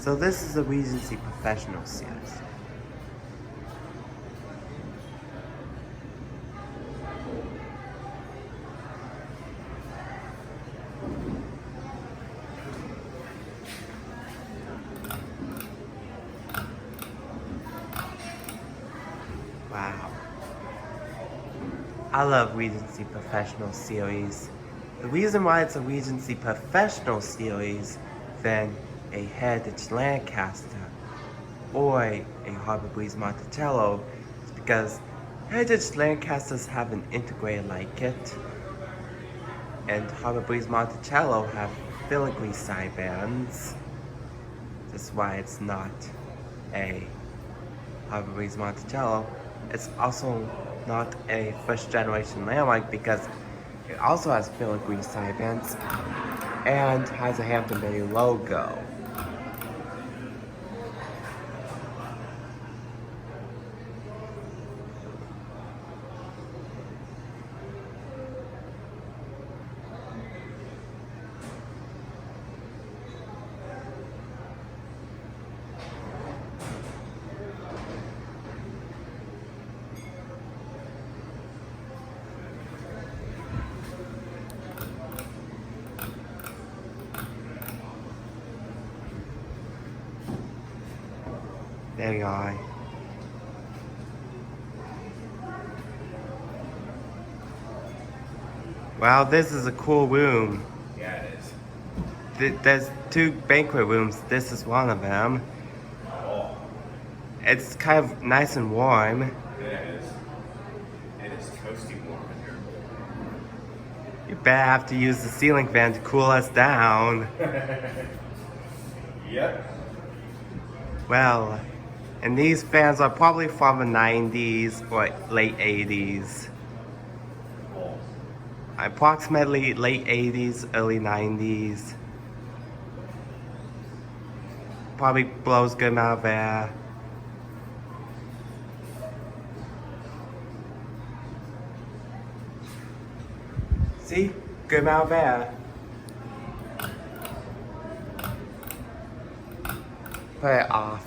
So this is a Regency Professional series. Wow. I love Regency Professional series. The reason why it's a Regency Professional series than a Heritage Lancaster or a Harbor Breeze Monticello is because Heritage Lancasters have an integrated light kit and Harbor Breeze Monticello have filigree sidebands. That's why it's not a Harbor Breeze Monticello. It's also not a first generation landmark because it also has filigree sidebands and has a Hampton Bay logo. There you are. Wow, this is a cool room. Yeah, it is. There's 2 banquet rooms. This is one of them. Oh, It's kind of nice and warm. it is. It is toasty warm in here. You better have to use the ceiling fan to cool us down. Yep. Well, and these fans are probably from the 90s or late 80s. Oh. Approximately late 80s, early 90s. Probably blows good amount of air. See? Good amount of air. Put it off.